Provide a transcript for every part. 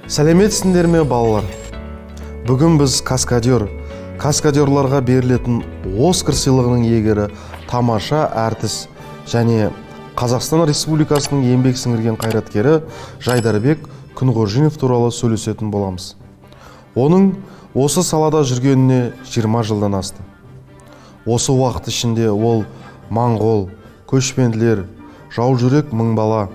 Сәлеметсіңдер ме балалар? Бүгін біз каскадерларға берілетін Оскар сыйлығының иегері тамаша әртіс және Қазақстан Республикасының еңбек сіңірген қайраткері Жайдарбек Күнғожинов туралы сөйлесетін боламыз. Оның осы салада жүргеніне 20 жылдан асты. Осы уақыт ішінде ол моңғол, көшпенділер, жаужүрек мың бала,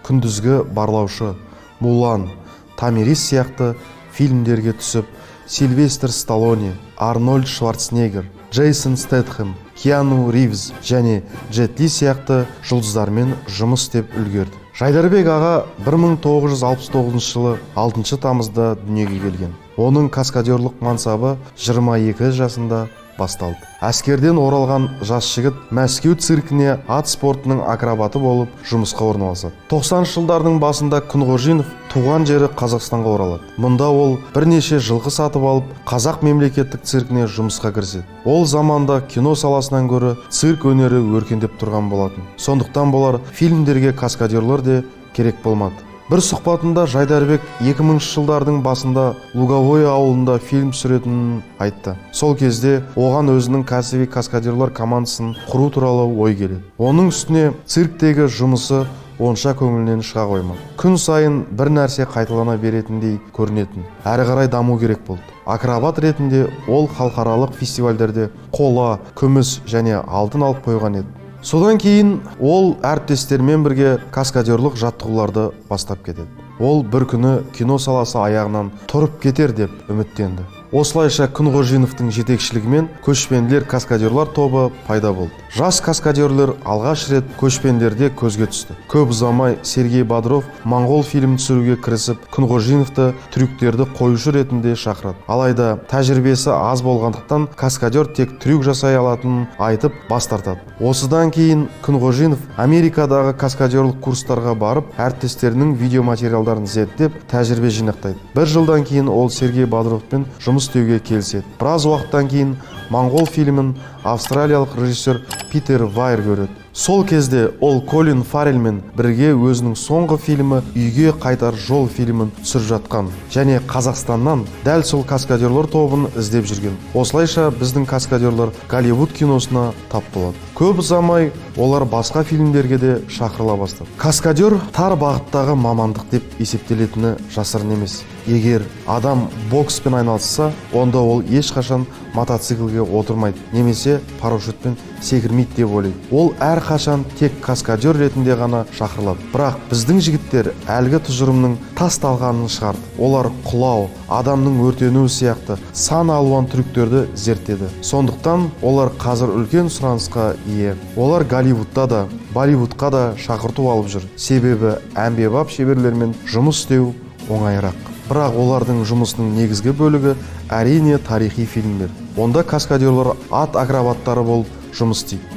күндізгі барлаушы, Мулан, Тамирис сияқты фильмдерге түсіп, Сильвестр Сталлоне, Арнольд Шварценеггер, Джейсон Стэтхэм, Киану Ривз және Джет Ли сияқты жұлдыздармен жұмыс істеп үлгерді. Жайдарбек аға 1969 жылы 6 тамызда дүниеге келген. Оның каскадерлық мансабы 22 жасында басталды. Әскерден оралған жас жігіт Мәскеу циркіне ат спортының акробаты болып жұмысқа орналасады. 90 жылдардың басында Күнғожинов туған жері Қазақстанға оралады. Мұнда ол бірнеше жылқы сатып алып, Қазақ мемлекеттік циркіне жұмысқа кіріседі. Ол заманда кино саласынан гөрі цирк өнері өркендеп тұрған болатын. Сондықтан болар фильмдерге каскадерлер де керек болмады. Бір сұхбатында Жайдарбек 2000 жылдардың басында Луговой ауылында фильм түсіретінін айтты. Сол кезде оған өзінің кәсіби каскадерлер командасын құру туралы ой келеді. Оның үстіне цирктегі жұмысы онша көңілінен шыға қоймады. Күн сайын бір нәрсе қайталана беретіндей көрінетін. Әрі қарай даму керек болды. Акробат ретінде ол халықаралық фестивальдерде қола, күміс және алтын алып қойған еді. Содан кейін ол әріптестермен бірге каскадерлық жаттығуларды бастап кетеді. Ол бір күні кино саласы аяғынан тұрып кетер деп үміттенді. Осылайша Күнғожиновтың жетекшілігімен көшпенділер каскадерлар тобы пайда болды. Жас каскадерлер алғаш рет көшпенділерде көзге түсті. Көп ұзамай Сергей Бодров моңғол фильм түсіруге кірісіп, Күнғожиновты трюктерді қоюшы ретінде шақырады. Алайда тәжірибесі аз болғандықтан каскадер тек трюк жасай алатынын айтып бас тартады. Осыдан кейін Күнғожинов Америкадағы каскадерлік курстарға барып, әріптестерінің видеоматериалдарын зерттеп, тәжірибе жинақтайды. Бір жылдан кейін ол Сергей Бодровпен жұмыс істеуге келіседі. Біраз уақыттан кейін моңғол фильмін австралиялық режиссер Питер Вайер көреді. Сол кезде ол Колин Фаррельмен бірге өзінің соңғы фильмі «Үйге қайтар жол» фильмін түсіріп жатқан және Қазақстаннан дәл сол каскадерлер тобын іздеп жүрген. Осылайша біздің каскадерлер Голливуд киносына тап болады. Көп ұзамай олар басқа фильмдерге де шақырыла бастады. Каскадер тар бағыттағы мамандық деп есептелетіні жасырын емес. Егер адам бокспен айналысса, онда ол ешқашан мотоциклге отырмайды, немесе парашютпен секірмейді деп ойлайды. Ол әрқашан тек каскадер ретінде ғана шақырылады. Бірақ біздің жігіттер әлгі тұжырымның тас талқанын шығарды. Олар құлау, адамның өртенуі сияқты сан алуан трюктерді зерттеді. Сондықтан олар қазір үлкен сұранысқа ие. Олар Голливудта да, Болливудқа да шақырту алып жүр. Себебі әмбебап шеберлермен жұмыс істеу оңайырақ. Бірақ олардың жұмысының негізгі бөлігі әрине тарихи фильмдер. Онда каскадерлер ат акробаттары болып жұмыс істейді.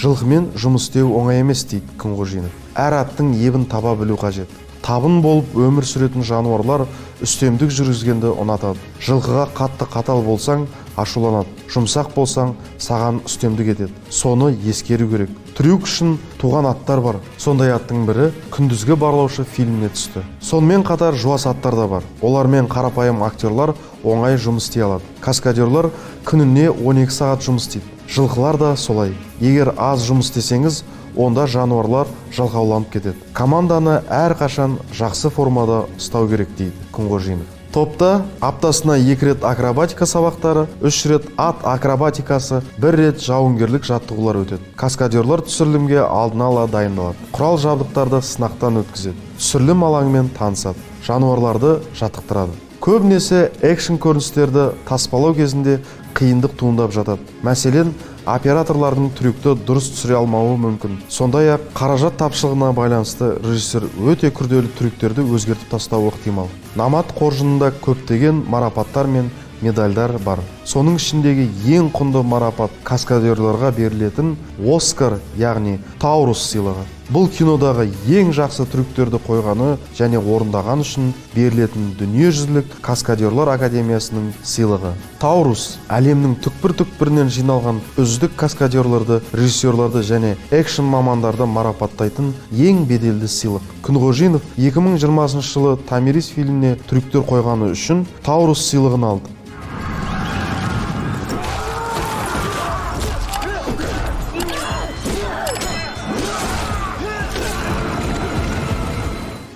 Жылқымен жұмыс істеу оңай емес дейді Күнғожинов. Әр аттың ебін таба білу қажет. Табын болып өмір сүретін жануарлар үстемдік жүргізгенді ұнатады. Жылқыға қатты қатал болсаң, ашуланады. Жұмсақ болсаң, саған үстемдік етеді. Соны ескеру керек. Трюк үшін туған аттар бар. Сондай аттың бірі күндізгі барлаушы фильміне түсті. Сонымен қатар жуас аттар да бар. Олармен қарапайым актерлар оңай жұмыс істей алады. Каскадерлар күніне 12 сағат жұмыс істейді. Жылқылар да солай. Егер аз жұмыс істесеңіз, онда жануарлар жалқауланып кетеді. Команданы әрқашан жақсы формада ұстау керек дейді Күнғожинов. Топта аптасына 2 рет акробатика сабақтары, 3 рет ат акробатикасы, 1 рет жауынгерлік жаттығулар өтеді. Каскадерлар түсірілімге алдын ала дайындалады. Құрал жабдықтарды сынақтан өткізеді. Түсірілім алаңымен танысады. Жануарларды жаттықтырады. Көбінесе экшн көріністерді таспалау кезінде қиындық туындап жатады. Мәселен, операторлардың трюкті дұрыс түсіре алмауы мүмкін. Сондай-ақ қаражат тапшылығына байланысты режиссер өте күрделі трюктерді өзгертіп тастауы ықтимал. Намат қоржынында көптеген марапаттар мен медальдар бар. Соның ішіндегі ең құнды марапат каскадерларға берілетін Оскар, яғни Таурус сыйлығы. Бұл кинодағы ең жақсы трюктерді қойғаны және орындаған үшін берілетін дүниежүзілік каскадерлар академиясының сыйлығы. Таурус әлемнің түкпір-түкпірінен жиналған үздік каскадерларды, режиссерларды және экшн мамандарды марапаттайтын ең беделді сыйлық. Күнғожинов 2020 жылы Томирис фильміне трюктер қойғаны үшін Таурус сыйлығын алды.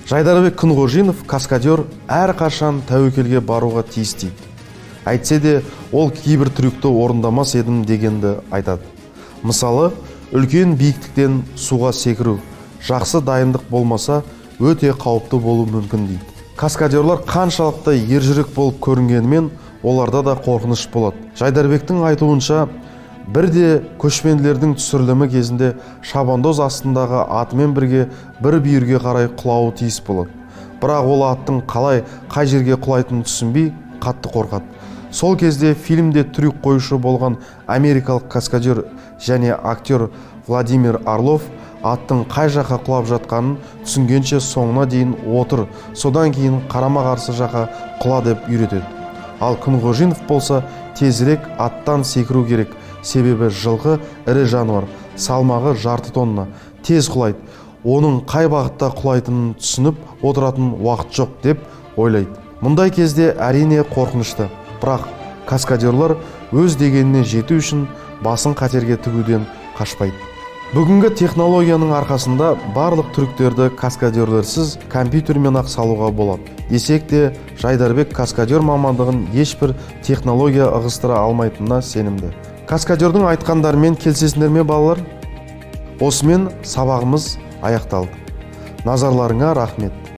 Жайдарбек Күнғожинов каскадер әрқашан тәуекелге баруға тиіс дейді. Әйтсе де, ол кейбір трюкті орындамас едім дегенді айтады. Мысалы, үлкен биіктіктен суға секіру, жақсы дайындық болмаса, өте қауіпті болуы мүмкін дейді. Каскадерлар қаншалықты ержүрек болып көрінгенімен, оларда да қорқыныш болады. Жайдарбектің айтуынша, бірде көшпенділердің түсірілімі кезінде шабандоз астындағы атымен бірге бір бүйірге қарай құлауы тиіс болады. Бірақ ол аттың қалай қай жерге құлайтынын түсінбей қатты қорқады. Сол кезде фильмде трюк қойушы болған америкалық каскадер және актер Владимир Орлов аттың қай жаққа құлап жатқанын түсінгенше соңына дейін отыр, содан кейін қарама-қарсы жаққа құла деп үйретеді. Ал Күнғожинов болса тезірек аттан секіру керек. Себебі жылқы ірі жануар, салмағы жарты тонна, тез құлайды. Оның қай бағытта құлайтынын түсініп отыратын уақыт жоқ деп ойлайды. Мұндай кезде әрине қорқынышты. Бірақ каскадерлар өз дегеніне жету үшін басын қатерге тігуден қашпайды. Бүгінгі технологияның арқасында барлық трюктерді каскадерлерсіз компьютермен ақ салуға болады. Десек те, Жайдарбек каскадер мамандығын ешбір технология ығыстыра алмайтынына сенімді. Каскадердің айтқандарымен келсесіңдер ме, балалар? Осымен сабағымыз аяқталды. Назарларыңа рахмет.